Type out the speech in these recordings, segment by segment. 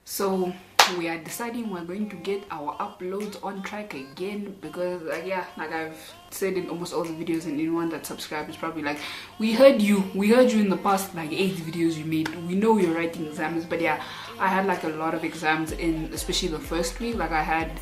So we are deciding we're going to get our uploads on track again, because like I've said in almost all the videos, and anyone that subscribed is probably like, we heard you in the past like 8 videos you made, we know you're writing exams. But yeah, I had like a lot of exams in especially the first week. Like I had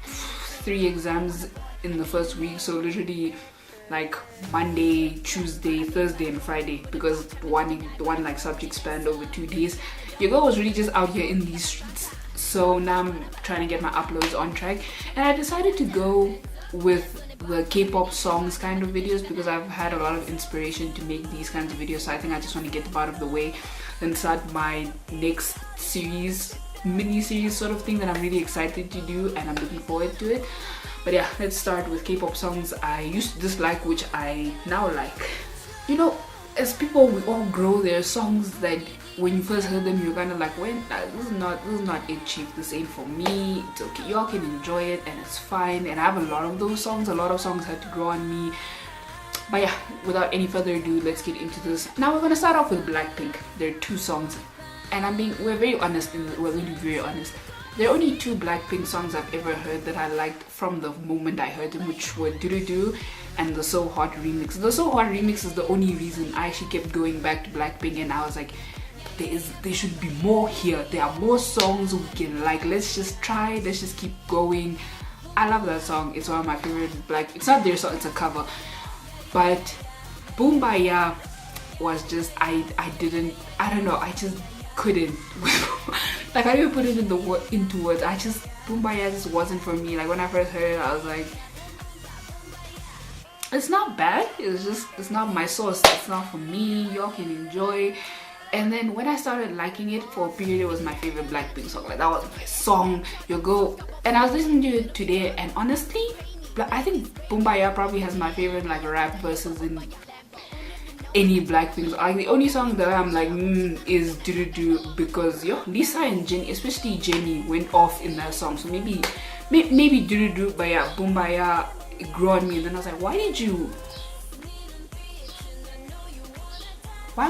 3 exams in the first week, so literally like Monday, Tuesday, Thursday and Friday, because one like subject spanned over 2 days. Your girl was really just out here in these streets. So now I'm trying to get my uploads on track, and I decided to go with the K-pop songs kind of videos because I've had a lot of inspiration to make these kinds of videos. So I think I just want to get them out of the way and start my next series, mini-series sort of thing that I'm really excited to do, and I'm looking forward to it. But yeah, let's start with K-pop songs I used to dislike, which I now like. You know, as people, we all grow. There are songs that when you first heard them, you're kind of like, when this is not it, chief, this ain't for me. It's okay, y'all can enjoy it and it's fine. And I have a lot of those songs. A lot of songs had to grow on me. But yeah, without any further ado, let's get into this. Now we're gonna start off with Blackpink. There are 2 songs, and we're very honest, and we're going to be very honest. There are only 2 Blackpink songs I've ever heard that I liked from the moment I heard them, which were Do Do Do and the So Hot remix. The So Hot remix is the only reason I actually kept going back to Blackpink, and I was like, there should be more here. There are more songs we can like. Let's just try. Let's just keep going. I love that song. It's one of my favorite It's not their song. It's a cover. But Boom Baya was just I don't know. I just couldn't. Like I didn't put it into words. Boom Baya just wasn't for me. Like when I first heard it, I was like, it's not bad. It's not my sauce. It's not for me. Y'all can enjoy. And then when I started liking it, for a period, it was my favorite Blackpink song. Like that was my song. Your girl. And I was listening to it today, and honestly, I think Boom Baya probably has my favorite like rap verses in any Blackpink song. Like the only song that I'm like is Do Do Do, because Lisa and Jennie, especially Jennie, went off in that song. So maybe Do Do Do, but yeah, Boom Baya, it grew on me. And then I was like, why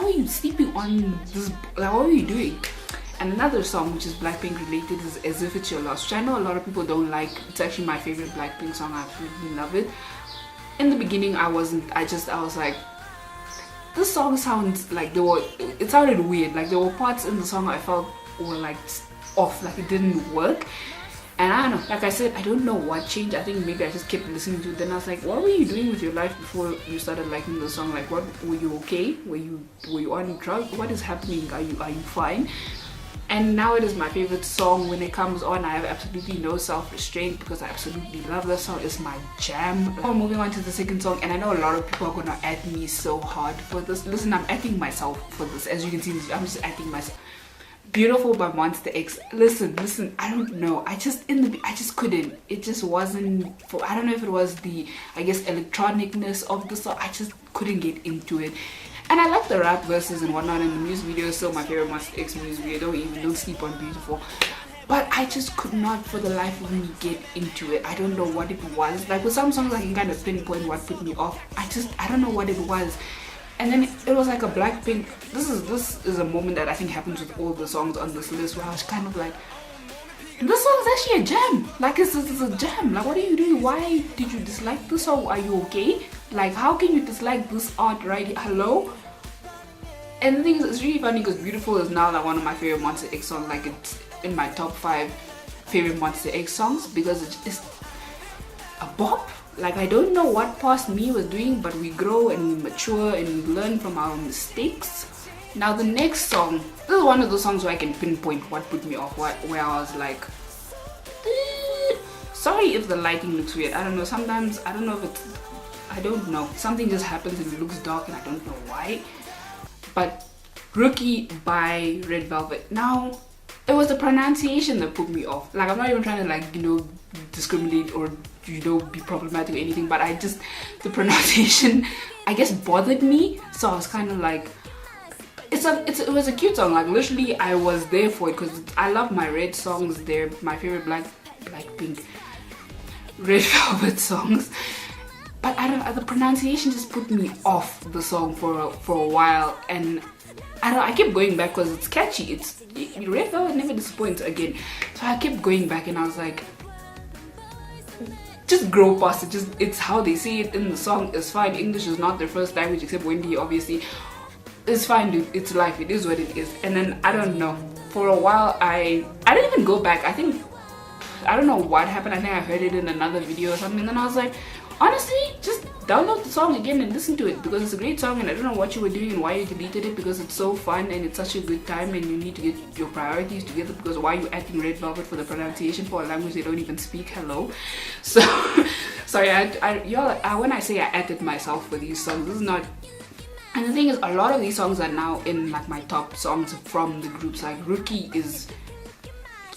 were you sleeping on this? Like, what were you doing? And another song which is Blackpink related is As If It's Your Loss, which I know a lot of people don't like. It's actually my favorite Blackpink song. I absolutely love it. In the beginning, I was like, this song sounds like it sounded weird. Like there were parts in the song I felt were like off, like it didn't work. And I don't know, like I said, I don't know what changed. I think maybe I just kept listening to it. Then I was like, what were you doing with your life before you started liking the song? Like, what were you okay? Were you on drugs? What is happening? Are you fine? And now it is my favorite song. When it comes on, I have absolutely no self-restraint because I absolutely love that song. It's my jam. Now moving on to the second song, and I know a lot of people are gonna at me so hard for this. Listen, I'm atting myself for this. As you can see, I'm just atting myself. Beautiful by Monster X. Listen, I don't know. I just couldn't. It just wasn't for, I don't know if it was the, I guess, electronicness of the song. I just couldn't get into it. And I like the rap verses and whatnot, and the music video is still my favorite Monster X music video. Don't sleep on Beautiful. But I just could not for the life of me get into it. I don't know what it was. Like with some songs I can kind of pinpoint what put me off. I don't know what it was. And then it was like a Blackpink. This is a moment that I think happens with all the songs on this list, where I was kind of like, this song is actually a jam. Like it's a jam. Like what are you doing? Why did you dislike this song? Are you okay? Like how can you dislike this art right here? Hello? And the thing is, it's really funny because Beautiful is now like one of my favorite Monster X songs. Like it's in my top 5 favorite Monster X songs because it's a bop. Like I don't know what past me was doing, but we grow and we mature and we learn from our mistakes. Now the next song, this is one of those songs where I can pinpoint what put me off, where I was like, sorry if the lighting looks weird. I don't know, sometimes, I don't know, something just happens and it looks dark and I don't know why. But Rookie by Red Velvet. Now, it was the pronunciation that put me off. Like I'm not even trying to like, discriminate or be problematic or anything, but the pronunciation I guess bothered me. So I was kind of like, it was a cute song. Like literally I was there for it because I love my Red songs. They're my favorite Blackpink Red Velvet songs. but I don't know, the pronunciation just put me off the song for a while, and I kept going back because it's catchy. Red Velvet never disappoints again. So I kept going back and I was like, just grow past it. It's how they say it in the song. It's fine. English is not their first language, except Wendy, obviously. It's fine, dude. It's life. It is what it is. And then I don't know. For a while, I didn't even go back. I don't know what happened. I think I heard it in another video or something. And then I was like, honestly, just download the song again and listen to it, because it's a great song, and I don't know what you were doing and why you deleted it, because it's so fun and it's such a good time, and you need to get your priorities together, because why are you acting Red Velvet for the pronunciation for a language they don't even speak? Hello. So sorry, when I say I added myself for these songs, this is not. And the thing is, a lot of these songs are now in like my top songs from the groups. Like Rookie is,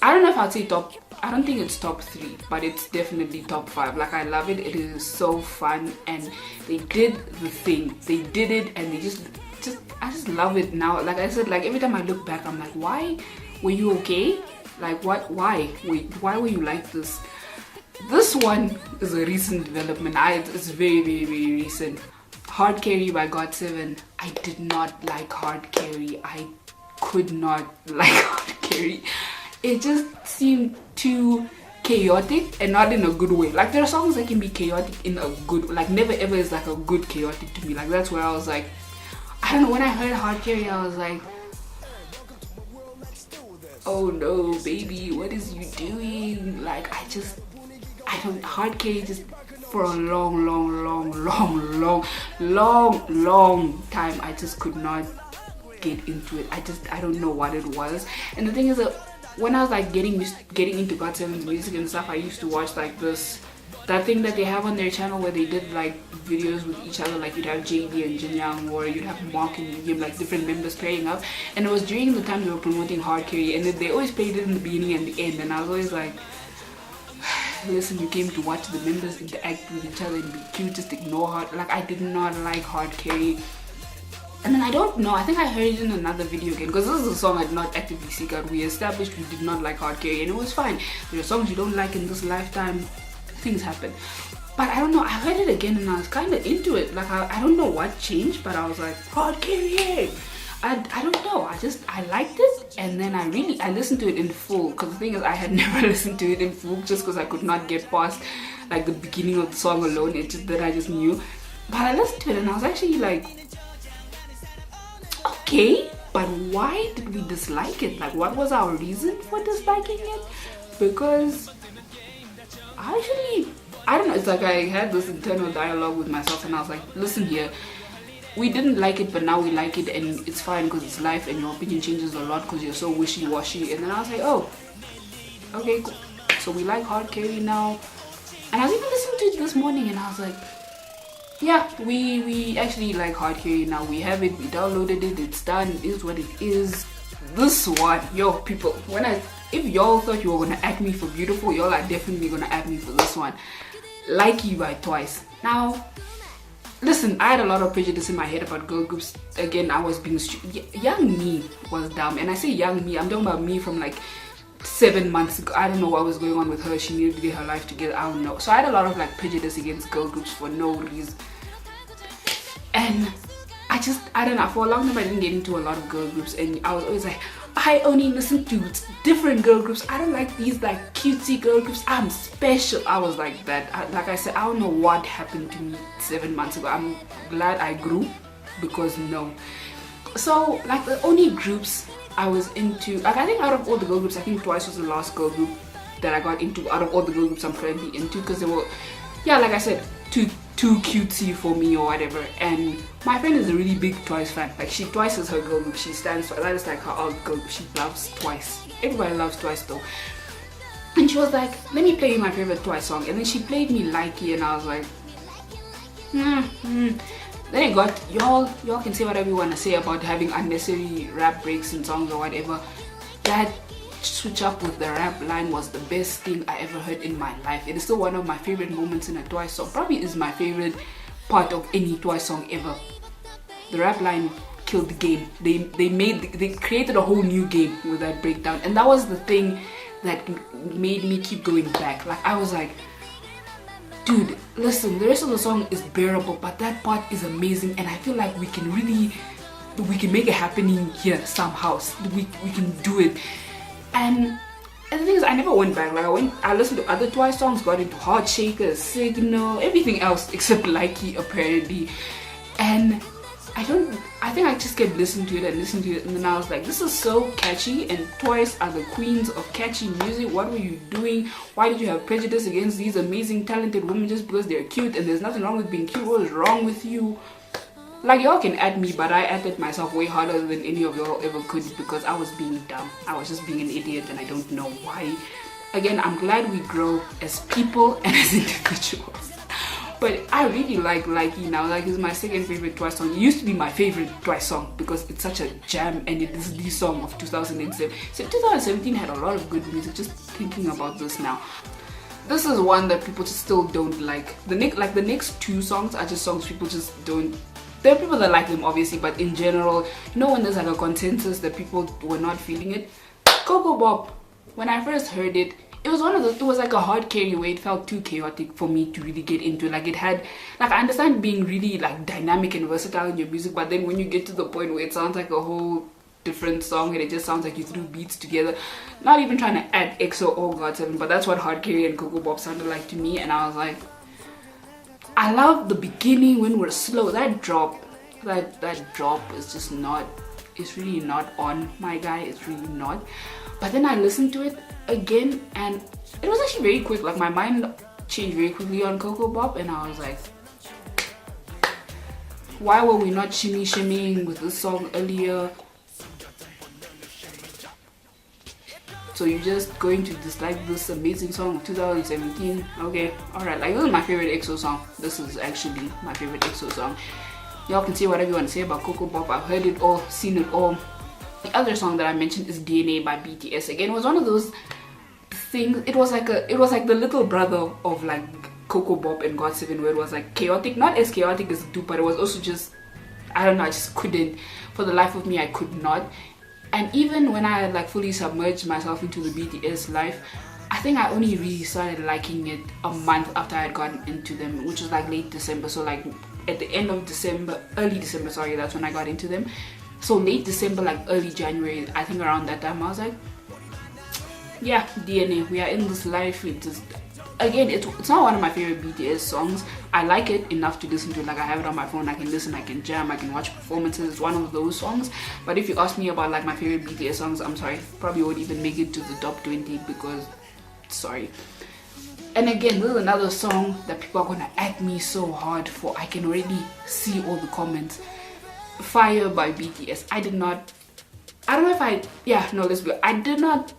I don't know if I'd say top, I don't think it's top 3, but it's definitely top 5. Like, I love it. It is so fun, and they did the thing. They did it, and they I just love it now. Like I said, like every time I look back, I'm like, why were you okay? Like, why were you like this? This one is a recent development. It's very, very, very recent. Hard Carry by GOT7. I did not like Hard Carry. I could not like Hard Carry. It just seemed too chaotic, and not in a good way. Like, there are songs that can be chaotic in a good, like Never Ever is like a good chaotic to me. Like, that's where I was like, I don't know, when I heard Hard Carry, I was like, oh no, baby, what is you doing? Like, Hard Carry just, for a long time, I just could not get into it. I don't know what it was. And the thing is that when I was like getting into GOT7's music and stuff, I used to watch like that thing that they have on their channel where they did like videos with each other. Like, you'd have JD and Jin Young, or you'd have Mark and Yim, like different members playing up. And it was during the time they were promoting Hard Carry, and they always played it in the beginning and the end. And I was always like, listen, you came to watch the members interact with each other and be cute, just ignore Hard. Like, I did not like Hard Carry. And then I don't know, I think I heard it in another video again, because this is a song I did not actively seek out. We established we did not like Hard Carry, and it was fine. There are songs you don't like in this lifetime, things happen. But I don't know, I heard it again and I was kind of into it. Like, I don't know what changed, but I was like, Hard Carry, hey! I don't know, I liked it, and then I listened to it in full, because the thing is, I had never listened to it in full, just because I could not get past like the beginning of the song alone. It's just that I just knew. But I listened to it and I was actually like, okay, but why did we dislike it? Like, what was our reason for disliking it? Because I don't know, it's like I had this internal dialogue with myself, and I was like, listen here, we didn't like it, but now we like it, and it's fine because it's life, and your opinion changes a lot because you're so wishy-washy. And then I was like, oh, okay, cool. So we like Hard Carry now. And I was even listening to it this morning, and I was like, yeah, we actually like Hard Carry now. We have it, we downloaded it, it's done, it is what it is. This one, yo, people, if y'all thought you were gonna act me for Beautiful, y'all are definitely gonna act me for this one. Like You by Twice. Now, listen, I had a lot of prejudice in my head about girl groups. Again, I was being young me was dumb, and I say young me, I'm talking about me from like 7 months ago. I don't know what was going on with her. She needed to get her life together. I don't know. So I had a lot of like prejudice against girl groups for no reason. And I don't know, for a long time I didn't get into a lot of girl groups, and I was always like, I only listen to different girl groups. I don't like these like cutesy girl groups. I'm special. I was like that. Like I said, I don't know what happened to me 7 months ago. I'm glad I grew, because no. So like the only groups I was into, like I think out of all the girl groups, I think Twice was the last girl group that I got into out of all the girl groups I'm currently into, because they were, yeah, like I said, too cutesy for me or whatever. And my friend is a really big Twice fan. Like, Twice is her girl group. She stands for that. Is like her alt girl group. She loves Twice. Everybody loves Twice though. And she was like, let me play you my favorite Twice song. And then she played me Likey, and I was like, Then it got, y'all can say whatever you want to say about having unnecessary rap breaks in songs or whatever. That switch up with the rap line was the best thing I ever heard in my life. It is still one of my favorite moments in a Twice song. Probably is my favorite part of any Twice song ever. The rap line killed the game. They created a whole new game with that breakdown, and that was the thing that made me keep going back. Like, I was like, dude, listen, the rest of the song is bearable, but that part is amazing, and I feel like we can make it happening here somehow. We can do it. And the thing is, I never went back. Like I listened to other Twice songs, got into Heart Shaker, Signal, everything else except Likey apparently. And I think I just kept listening to it, and then I was like, this is so catchy, and Twice are the queens of catchy music. What were you doing? Why did you have prejudice against these amazing talented women just because they're cute? And there's nothing wrong with being cute. What is wrong with you? Like, y'all can add me, but I added myself way harder than any of y'all ever could, because I was being dumb. I was just being an idiot, and I don't know why. Again, I'm glad we grow as people and as individuals. But I really like Likey now. Like, it's my second favorite Twice song. It used to be my favorite Twice song because it's such a jam, and it is the song of 2007. So 2017 had a lot of good music, just thinking about this now. This is one that people just still don't like. The next two songs are just songs people just don't. There are people that like them obviously, but in general, you know, when there's like a consensus that people were not feeling it. Kpop, when I first heard it, it was one of those, it was like a hard carry where it felt too chaotic for me to really get into. Like, it had, like, I understand being really like dynamic and versatile in your music, but then when you get to the point where it sounds like a whole different song and it just sounds like you threw beats together, not even trying to add EXO or GOT7, but that's what hard carry and Kpop sounded like to me. And I was like, I love the beginning when we're slow. That drop is just not, it's really not on, my guy. It's really not. But then I listened to it again, and it was actually very quick. Like, my mind changed very quickly on Kpop, and I was like, why were we not shimmying with this song earlier? So you're just going to dislike this amazing song of 2017? Okay, alright. Like, this is my favorite EXO song. This is actually my favorite EXO song. Y'all can say whatever you want to say about Kpop. I've heard it all, seen it all. The other song that I mentioned is DNA by BTS. Again, it was one of those things. It was like the little brother of like Kpop and GOT7, where it was like chaotic, not as chaotic as Do, but it was also just, I don't know, I just couldn't, for the life of me, I could not. And even when I like fully submerged myself into the BTS life, I think I only really started liking it a month after I had gotten into them, which was like late December. So like at the end of December, early December, sorry, that's when I got into them. So late December, like early January, I think around that time, I was like, yeah, DNA, we are in this life. It just, again, it's not one of my favorite BTS songs. I like it enough to listen to it. Like, I have it on my phone, I can listen, I can jam, I can watch performances. It's one of those songs. But if you ask me about like my favorite BTS songs, I'm sorry, probably won't even make it to the top 20, because, sorry. And again, this is another song that people are gonna at me so hard for. I can already see all the comments. Fire by BTS. I did not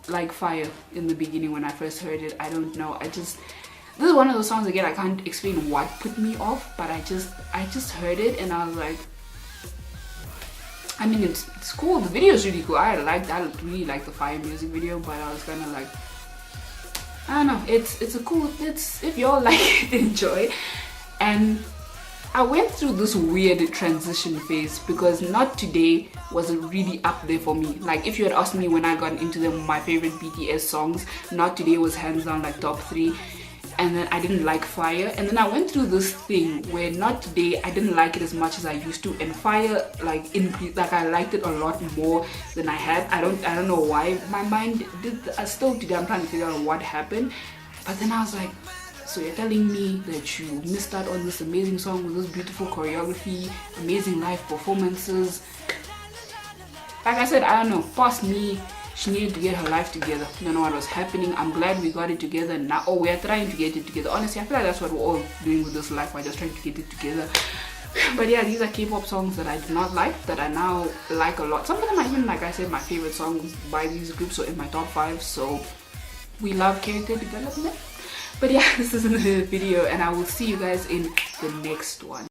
like Fire in the beginning when I first heard it. I don't know, this is one of those songs, again, I can't explain what put me off, but I just heard it and I was like, I mean, it's cool, the video is really cool. I really like the Fire music video, but I was kind of like, I don't know, it's if y'all like it, enjoy. And I went through this weird transition phase because Not Today was really up there for me. Like, if you had asked me when I got into them, my favorite BTS songs, Not Today was hands down like top 3. And then I didn't like Fire. And then I went through this thing where Not Today, I didn't like it as much as I used to. And Fire, like, increased, like, I liked it a lot more than I had. I don't know why. My mind did, still today I'm trying to figure out what happened. But then I was like, so you're telling me that you missed out on this amazing song with this beautiful choreography, amazing live performances. Like I said, I don't know, past me, she needed to get her life together. I don't know what was happening. I'm glad we got it together now. Oh, we are trying to get it together. Honestly, I feel like that's what we're all doing with this life. We're just trying to get it together. But yeah, these are K-pop songs that I did not like, that I now like a lot. Some of them are even, like I said, my favorite songs by these groups, so in my top 5. So we love character development. But yeah, this is another video, and I will see you guys in the next one.